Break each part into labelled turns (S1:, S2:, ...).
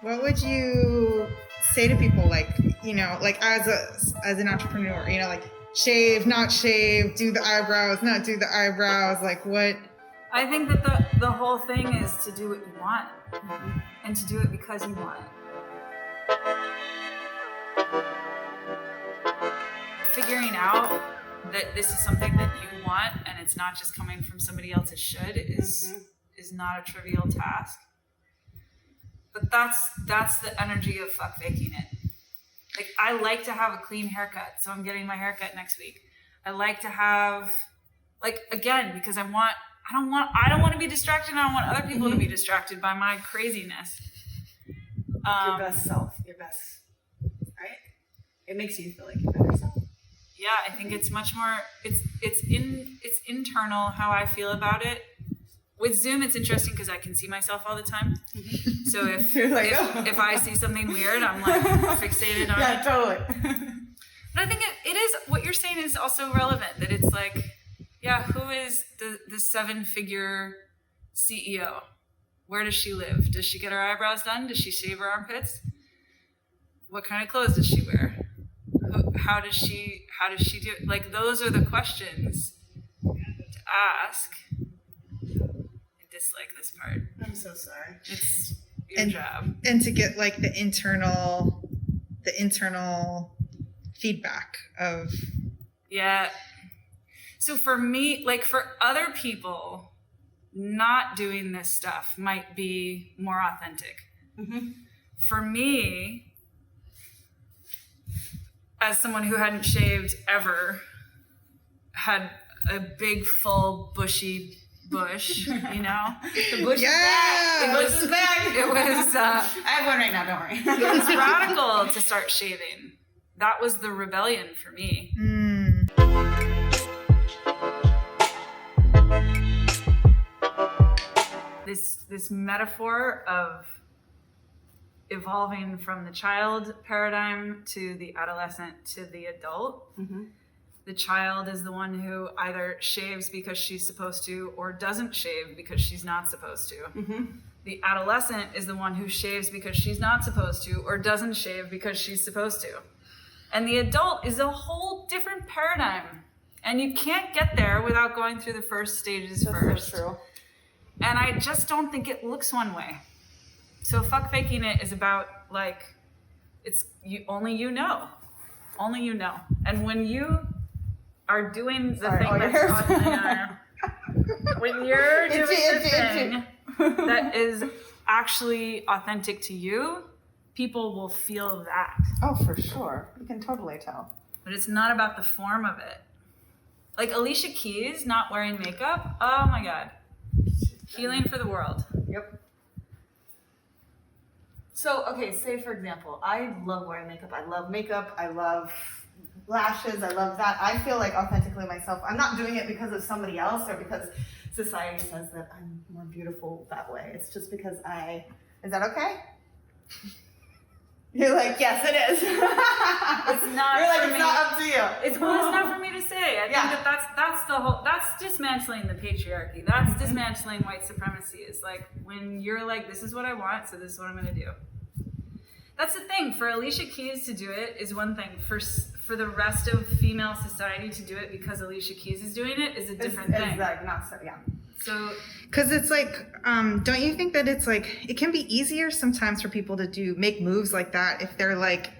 S1: What would you say to people, like, you know, like as an entrepreneur, you know, like shave, not shave, do the eyebrows, not do the eyebrows, like what?
S2: I think that the whole thing is to do what you want and to do it because you want it. Figuring out that this is something that you want and it's not just coming from somebody else's should is not a trivial task. But that's the energy of fuck faking it. Like, I like to have a clean haircut, so I'm getting my haircut next week. I like to have, like, again, because I don't want to be distracted. I don't want other people to be distracted by my craziness.
S3: Your best self, your best, right? It makes you feel like your better self.
S2: Yeah, I think it's much more. It's internal how I feel about it. With Zoom, it's interesting because I can see myself all the time. So if I see something weird, I'm like fixated on it.
S3: Yeah, totally.
S2: But I think it is, what you're saying is also relevant, that it's like, yeah, who is the 7-figure CEO? Where does she live? Does she get her eyebrows done? Does she shave her armpits? What kind of clothes does she wear? How does she do it? Like, those are the questions to ask. I dislike this part.
S3: I'm so sorry.
S2: It's your job.
S1: And to get like the internal feedback of.
S2: Yeah. So for me, like, for other people, not doing this stuff might be more authentic. For me, as someone who hadn't shaved ever, had a big, full, bushy bush, you know?
S3: The bush is back.
S1: Yeah.
S3: The bush is back.
S2: It was,
S3: I have one right now, don't worry.
S2: it was radical to start shaving. That was the rebellion for me. This metaphor of evolving from the child paradigm to the adolescent to the adult. The child is the one who either shaves because she's supposed to or doesn't shave because she's not supposed to. The adolescent is the one who shaves because she's not supposed to or doesn't shave because she's supposed to. And the adult is a whole different paradigm. And you can't get there without going through the first stages first.
S3: That's true.
S2: And I just don't think it looks one way. So fuck faking it is about, like, it's you, only you know. Only you know. And when you are doing the thing that's when you're doing the thing that is actually authentic to you, people will feel that.
S3: Oh, for sure. You can totally tell.
S2: But it's not about the form of it. Like Alicia Keys not wearing makeup, oh my God. Healing for the world.
S3: Yep. So, okay, say for example, I love wearing makeup. I love makeup. I love lashes. I love that. I feel like authentically myself. I'm not doing it because of somebody else or because society says that I'm more beautiful that way. It's just because is that okay? You're like, yes, it is.
S2: It's not.
S3: You're like,
S2: for
S3: it's
S2: me.
S3: not up to you.
S2: It's not for me to say. I think that's the whole. That's dismantling the patriarchy. That's dismantling white supremacy. Is like when you're like, this is what I want, so this is what I'm going to do. That's the thing. For Alicia Keys to do it is one thing. For the rest of female society to do it because Alicia Keys is doing it is a different thing.
S3: It's like not so. Yeah.
S2: So.
S1: Because it's like, don't you think that it's like, it can be easier sometimes for people to make moves like that if they're like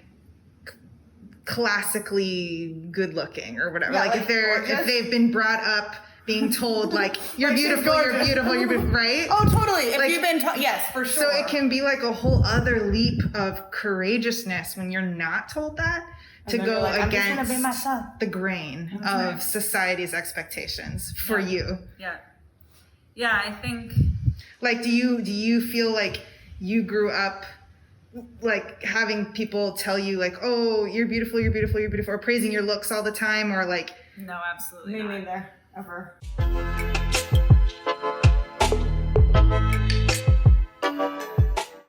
S1: classically good looking or whatever.
S3: Yeah,
S1: like if they've been brought up being told like, you're beautiful, you're beautiful, you're beautiful, right?
S3: Oh, totally. If
S1: like,
S3: you've been yes, for sure.
S1: So it can be like a whole other leap of courageousness when you're not told that. To go like, against the grain of society's expectations for you.
S2: Yeah. Yeah, I think.
S1: Like, do you feel like you grew up like having people tell you like, oh, you're beautiful, you're beautiful, you're beautiful, or praising your looks all the time, or like?
S2: No, absolutely
S3: not.
S2: Me
S3: neither, ever.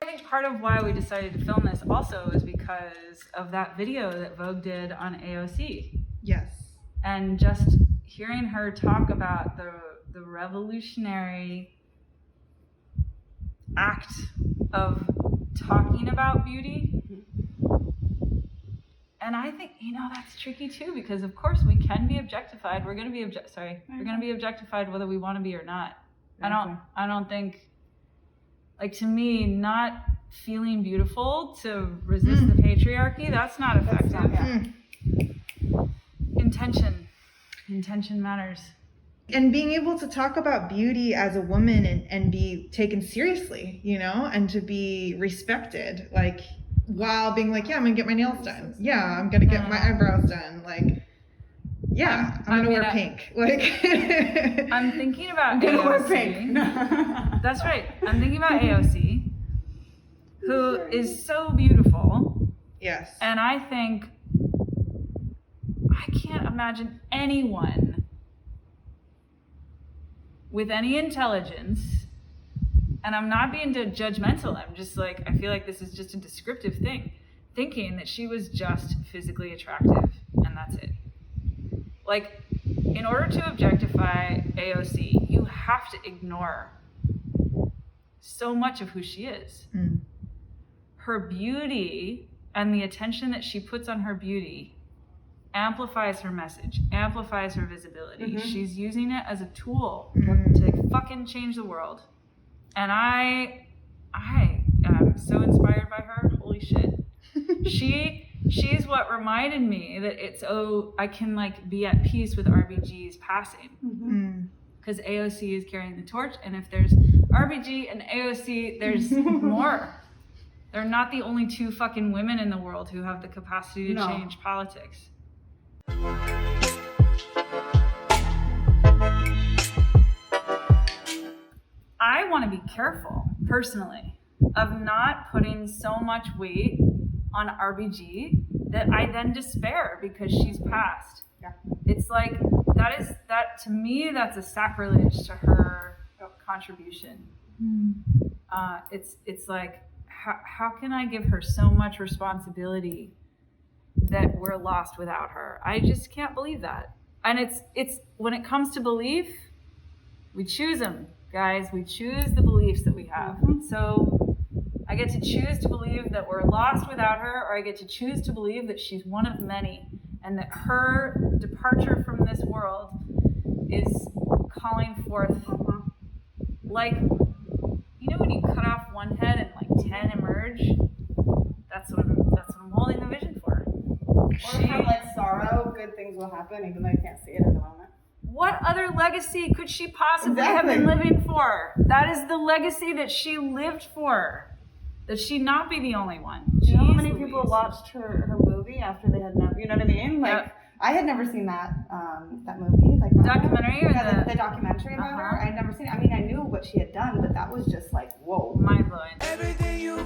S2: I think part of why we decided to film this also is because of that video that Vogue did on AOC.
S1: Yes.
S2: And just hearing her talk about the revolutionary act of talking about beauty. And I think, that's tricky too, because of course we can be objectified. We're going to be we're going to be objectified whether we want to be or not. I don't think, like, to me, not feeling beautiful to resist the patriarchy, that's not effective. Intention matters.
S1: And being able to talk about beauty as a woman and be taken seriously, and to be respected, like, while being like, yeah, I'm gonna get my nails done. Yeah, I'm gonna get my eyebrows done. Like, yeah, I'm gonna wear pink. Like,
S2: I'm thinking about AOC. That's right. I'm thinking about AOC, who is so beautiful.
S1: Yes.
S2: And I think I can't imagine anyone with any intelligence, and I'm not being judgmental, I'm just like, I feel like this is just a descriptive thing, thinking that she was just physically attractive and that's it. Like, in order to objectify AOC, you have to ignore so much of who she is. Her beauty and the attention that she puts on her beauty amplifies her message, amplifies her visibility. She's using it as a tool to fucking change the world. And I am so inspired by her. Holy shit. She's what reminded me that I can, like, be at peace with RBG'S passing. Because AOC is carrying the torch, and if there's RBG and AOC, there's more. They're not the only two fucking women in the world who have the capacity to change politics. I want to be careful, personally, of not putting so much weight on RBG that I then despair because she's passed.
S3: Yeah.
S2: It's like, that to me, that's a sacrilege to her contribution. It's like, how can I give her so much responsibility that we're lost without her? I just can't believe that. And it's when it comes to belief, we choose them, guys. We choose the beliefs that we have. So I get to choose to believe that we're lost without her, or I get to choose to believe that she's one of many, and that her departure from this world is calling forth, like, when you cut off one head and like 10 emerge, that's what I'm holding the vision for.
S3: Or from, like, sorrow, good things will happen, even though you can't see it in the moment.
S2: What other legacy could she possibly have been living for? That is the legacy that she lived for. That she not be the only one.
S3: You know how many people watched her movie after they had never, you know what I mean? Like, I had never seen that movie. Like,
S2: documentary? Or
S3: the documentary about her. I had never seen it. I mean, I knew what she had done, but that was just like, whoa.
S2: Mind blowing.
S4: Everything you